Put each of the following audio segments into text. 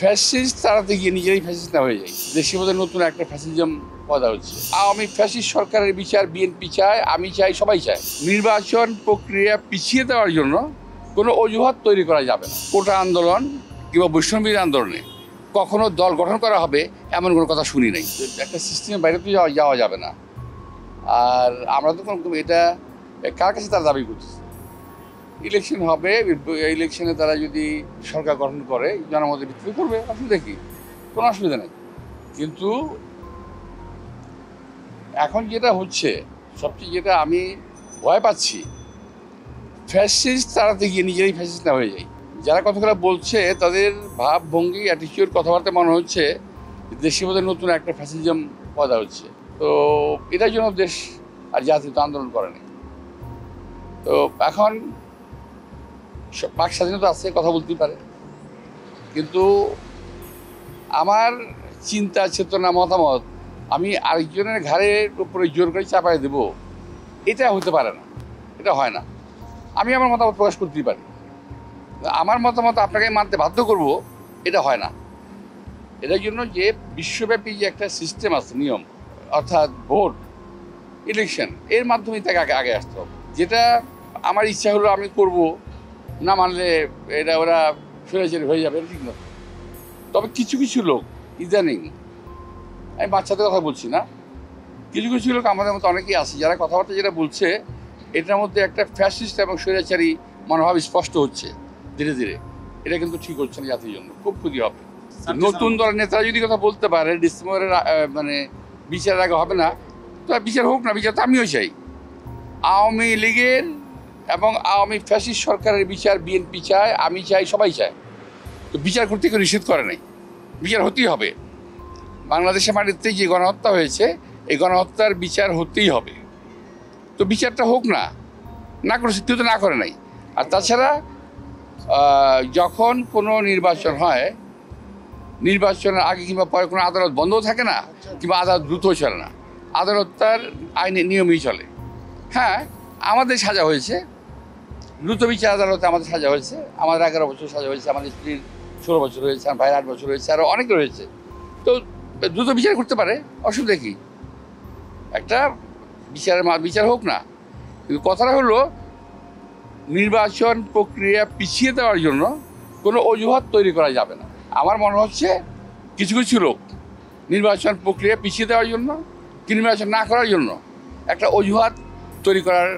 Fascist তাড়াতে গিয়ে নিজেরাই ফ্যাসিস্ট না হয়ে যায়। দেশের মধ্যে নতুন একটা ফ্যাসিজম পয়দা হচ্ছে। আওয়ামী ফ্যাসিস্ট সরকারের বিচার বিএনপি চায়, আমি চাই, সবাই চায়। নির্বাচন প্রক্রিয়া পিছিয়ে দেওয়ার জন্য কোনো অজুহাত তৈরি করা যাবে না। কোটা আন্দোলন কিংবা বৈষম্যবিরোধী আন্দোলনে কখনো দল গঠন করা হবে এমন কোনো কথা শুনি নাই। একটা সিস্টেমের বাইরে তো যাওয়া যাবে না। আর আমরা তো এটা কার কাছে তারা দাবি করতেছে। ইলেকশন হবে, ইলেকশনে তারা যদি সরকার গঠন করে জনমতের ভিত্তিতে করবে, অসুবিধা কি? কোনো অসুবিধা নেই। কিন্তু এখন যেটা হচ্ছে, সবচেয়ে যেটা আমি ভয় পাচ্ছি, ফ্যাসিস্ট তাড়াতে গিয়ে নিজেরাই ফ্যাসিস্ট না হয়ে যায়। যারা কথাগুলো বলছে তাদের ভাবভঙ্গি, অ্যাটিটিউড, কথাবার্তা মনে হচ্ছে দেশের মধ্যে নতুন একটা ফ্যাসিজম পয়দা হচ্ছে। তো এটার জন্য দেশ আর জাতি তো আন্দোলন করেনি। তো এখন বাক স্বাধীনতা আছে, কথা বলতেই পারে, কিন্তু আমার চিন্তা, চেতনা, মতামত আমি আরেকজনের ঘাড়ের উপরে জোর করে চাপাই দেব, এটা হতে পারে না, এটা হয় না। আমি আমার মতামত প্রকাশ করতেই পারি, আমার মতামত আপনাকে মানতে বাধ্য করব, এটা হয় না। এটার জন্য যে বিশ্বব্যাপী যে একটা সিস্টেম আছে, নিয়ম, অর্থাৎ ভোট, ইলেকশন, এর মাধ্যমে তাকে আগে আসতে হবে। যেটা আমার ইচ্ছা হলো আমি করব, না মানলে এটা ওরা ফেরাচারি হয়ে যাবে, ঠিক না। তবে কিছু কিছু লোক ইদানিং, আমি বাচ্চাদের কথা বলছি না, কিছু কিছু লোক আমাদের মতো অনেকেই আছে যারা কথাবার্তা যেটা বলছে এটার মধ্যে একটা ফ্যাসিস্ট এবং স্বৈরাচারী মনোভাব স্পষ্ট হচ্ছে ধীরে ধীরে। এটা কিন্তু ঠিক হচ্ছে না, জাতির জন্য খুব ক্ষতি হবে। নতুন দলের নেতারা যদি কথা বলতে পারে ডিসেম্বরের মানে বিচারের আগে হবে না, তো বিচার হোক না, বিচার তো আমিও চাই। আওয়ামী লীগের এবং আওয়ামী ফ্যাসিস্ট সরকারের বিচার বিএনপি চায়, আমি চাই, সবাই চায়। তো বিচার করতে কেউ নিষেধ করে নাই, বিচার হতেই হবে। বাংলাদেশের মাটিতে যে গণহত্যা হয়েছে, এই গণহত্যার বিচার হতেই হবে। তো বিচারটা হোক না, না করেছে কেউ তো না করে নাই। আর তাছাড়া যখন কোনো নির্বাচন হয়, নির্বাচনের আগে কিংবা পরে কোনো আদালত বন্ধও থাকে না, কিংবা আদালত দ্রুতও চলে না, আদালত তার আইনের নিয়মেই চলে। হ্যাঁ, আমাদের সাজা হয়েছে, দ্রুত বিচার আদালতে আমাদের সাজা হয়েছে, আমাদের 11 বছর সাজা হয়েছে, আমাদের স্ত্রীর 16 বছর হয়েছে, আমার ভাইয়ের 8 বছর হয়েছে, আরও অনেকে রয়েছে। তো দ্রুত বিচার করতে পারে, অসুবিধা কি? একটা বিচার হোক না। কিন্তু কথাটা হলো নির্বাচন প্রক্রিয়া পিছিয়ে দেওয়ার জন্য কোনো অজুহাত তৈরি করা যাবে না। আমার মনে হচ্ছে কিছু কিছু লোক নির্বাচন প্রক্রিয়া পিছিয়ে দেওয়ার জন্য, নির্বাচন না করার জন্য একটা অজুহাত তৈরি করার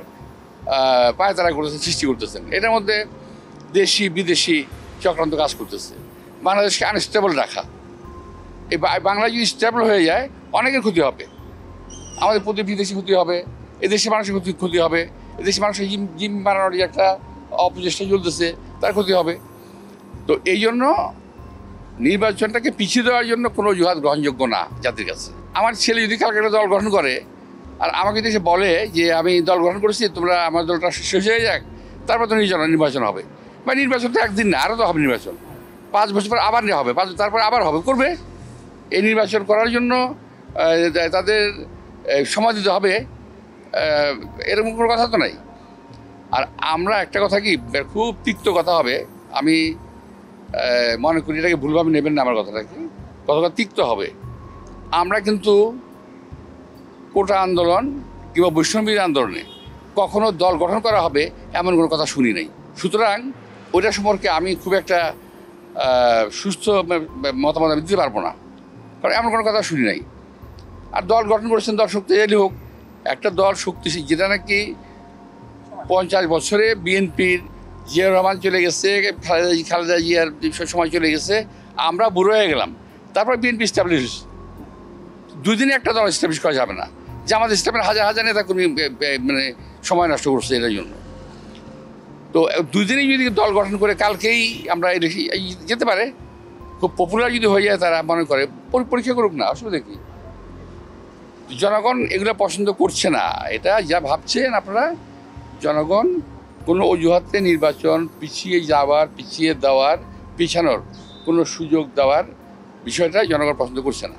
পায়তারা করতেছেন, সৃষ্টি করতেছেন। এটার মধ্যে দেশি বিদেশি চক্রান্ত কাজ করতেছে, বাংলাদেশকে আনস্টেবল রাখা। এই বাংলা যদি স্টেবল হয়ে যায়, অনেকের ক্ষতি হবে, আমাদের প্রতি বিদেশি ক্ষতি হবে, এদেশের মানুষের ক্ষতি হবে, এদেশের মানুষের জিম বানানোর যে একটা অপচেষ্টা চলতেছে তার ক্ষতি হবে। তো এই জন্য নির্বাচনটাকে পিছিয়ে দেওয়ার জন্য কোনো অজুহাত গ্রহণযোগ্য না জাতির কাছে। আমার ছেলে যদি কালকে একটা দল গঠন করে আর আমাকে এসে বলে যে আমি দল গঠন করেছি, তোমরা আমার দলটা শেষ হয়ে যাক, তারপর তো নির্বাচন হবে, বা নির্বাচন তো একদিন না, আরও তো হবে নির্বাচন, 5 বছর পর আবার হবে, তারপর আবার হবে, করবে। এই নির্বাচন করার জন্য তাদের সময় দিতে হবে, এরকম কোনো কথা তো নাই। আর আমরা একটা কথা কি, খুব তিক্ত কথা হবে, আমি মনে করি এটাকে ভুলভাবে নেবেন না, আমার কথাটাকে, কথাটা তিক্ত হবে। আমরা কিন্তু কোটা আন্দোলন কিংবা বৈষম্যবিরোধী আন্দোলনে কখনো দল গঠন করা হবে এমন কোনো কথা শুনি নাই। সুতরাং ওইটা সম্পর্কে আমি খুব একটা সুস্থ মতামত আমি দিতে পারবো না, কারণ এমন কোনো কথা শুনি নাই। আর দল গঠন করেছেন, দল শক্তিশালী হোক, একটা দল শক্তিশালী, যেটা নাকি 50 বছরে বিএনপির জিয়াউর রহমান চলে গেছে, খালেদা জিয়ার সময় চলে গেছে, আমরা বুড়ো হয়ে গেলাম, তারপর বিএনপি স্টাবলিশ। 2 দিনে একটা দল স্টাবলিশ করা যাবে না। যে আমাদের ইসলামের হাজার হাজার নেতা কর্মী মানে সময় নষ্ট করছে এটার জন্য। তো 2 দিনেই যদি দল গঠন করে কালকেই আমরা যেতে পারে, খুব পপুলার যদি হয়ে যায়, তারা মনে করে পরীক্ষা করুক না, অসুবিধা কি? জনগণ এগুলো পছন্দ করছে না, এটা যা ভাবছেন আপনারা। জনগণ কোনো অজুহাতে নির্বাচন পিছিয়ে যাওয়ার, পিছিয়ে দেওয়ার, পিছানোর কোনো সুযোগ দেওয়ার বিষয়টা জনগণ পছন্দ করছে না।